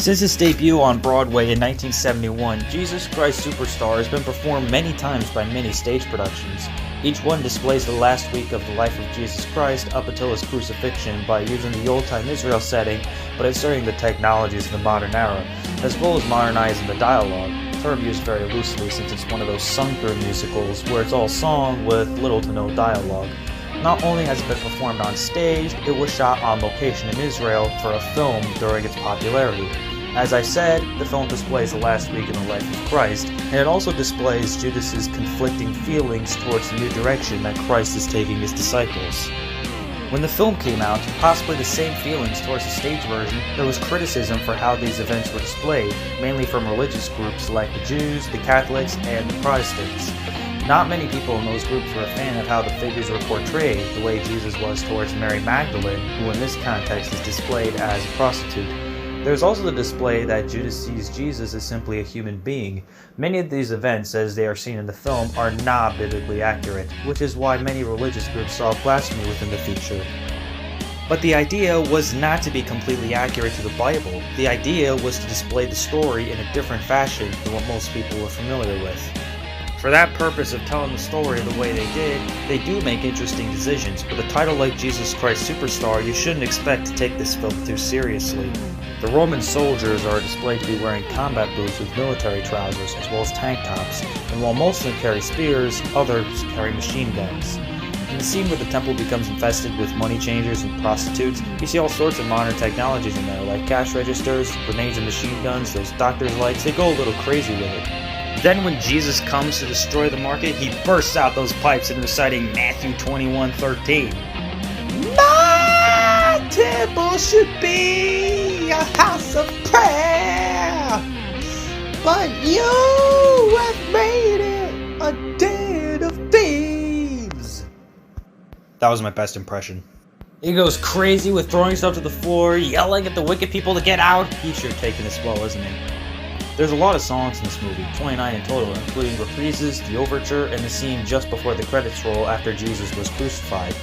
Since its debut on Broadway in 1971, Jesus Christ Superstar has been performed many times by many stage productions. Each one displays the last week of the life of Jesus Christ up until his crucifixion by using the old-time Israel setting, but inserting the technologies of the modern era, as well as modernizing the dialogue, a term used very loosely since it's one of those sung-through musicals where it's all song with little to no dialogue. Not only has it been performed on stage, it was shot on location in Israel for a film during its popularity. As I said, the film displays the last week in the life of Christ, and it also displays Judas's conflicting feelings towards the new direction that Christ is taking his disciples. When the film came out, possibly the same feelings towards the stage version, there was criticism for how these events were displayed, mainly from religious groups like the Jews, the Catholics, and the Protestants. Not many people in those groups were a fan of how the figures were portrayed, the way Jesus was towards Mary Magdalene, who in this context is displayed as a prostitute. There's also the display that Judas sees Jesus as simply a human being. Many of these events, as they are seen in the film, are not biblically accurate, which is why many religious groups saw blasphemy within the feature. But the idea was not to be completely accurate to the Bible. The idea was to display the story in a different fashion than what most people were familiar with. For that purpose of telling the story the way they did, they do make interesting decisions, but a title like Jesus Christ Superstar, you shouldn't expect to take this film too seriously. The Roman soldiers are displayed to be wearing combat boots with military trousers, as well as tank tops, and while most of them carry spears, others carry machine guns. In the scene where the temple becomes infested with money changers and prostitutes, you see all sorts of modern technologies in there, like cash registers, grenades and machine guns, those doctor's lights. They go a little crazy with it. Then when Jesus comes to destroy the market, he bursts out those pipes and reciting Matthew 21:13. My temple should be a house of prayer, but you have made it a den of thieves. That was my best impression. He goes crazy with throwing stuff to the floor, yelling at the wicked people to get out. He's sure taking this well, isn't he? There's a lot of songs in this movie, 29 in total, including reprises, the overture, and the scene just before the credits roll after Jesus was crucified.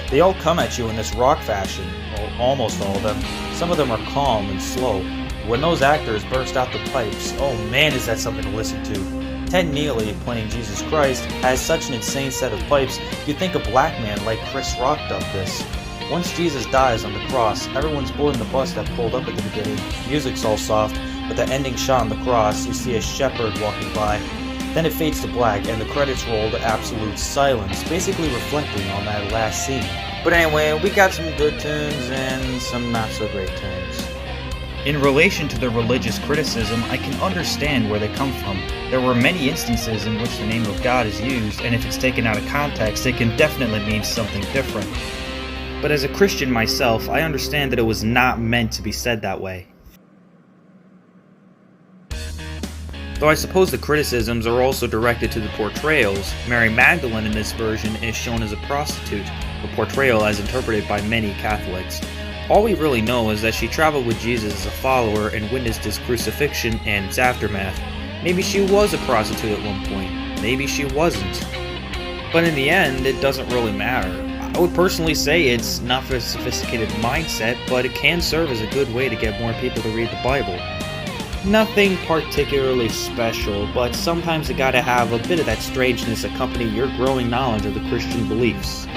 They all come at you in this rock fashion, well, almost all of them. Some of them are calm and slow. When those actors burst out the pipes, oh man is that something to listen to. Neeley, playing Jesus Christ, has such an insane set of pipes, you'd think a black man like Chris Rock dubbed this. Once Jesus dies on the cross, everyone's boarding the bus that pulled up at the beginning. Music's all soft, but the ending shot on the cross, you see a shepherd walking by. Then it fades to black, and the credits roll to absolute silence, basically reflecting on that last scene. But anyway, we got some good tunes and some not so great tunes. In relation to the religious criticism, I can understand where they come from. There were many instances in which the name of God is used, and if it's taken out of context, it can definitely mean something different. But as a Christian myself, I understand that it was not meant to be said that way. Though I suppose the criticisms are also directed to the portrayals. Mary Magdalene in this version is shown as a prostitute, a portrayal as interpreted by many Catholics. All we really know is that she traveled with Jesus as a follower and witnessed his crucifixion and its aftermath. Maybe she was a prostitute at one point, maybe she wasn't. But in the end, it doesn't really matter. I would personally say it's not for a sophisticated mindset, but it can serve as a good way to get more people to read the Bible. Nothing particularly special, but sometimes you gotta have a bit of that strangeness accompany your growing knowledge of the Christian beliefs.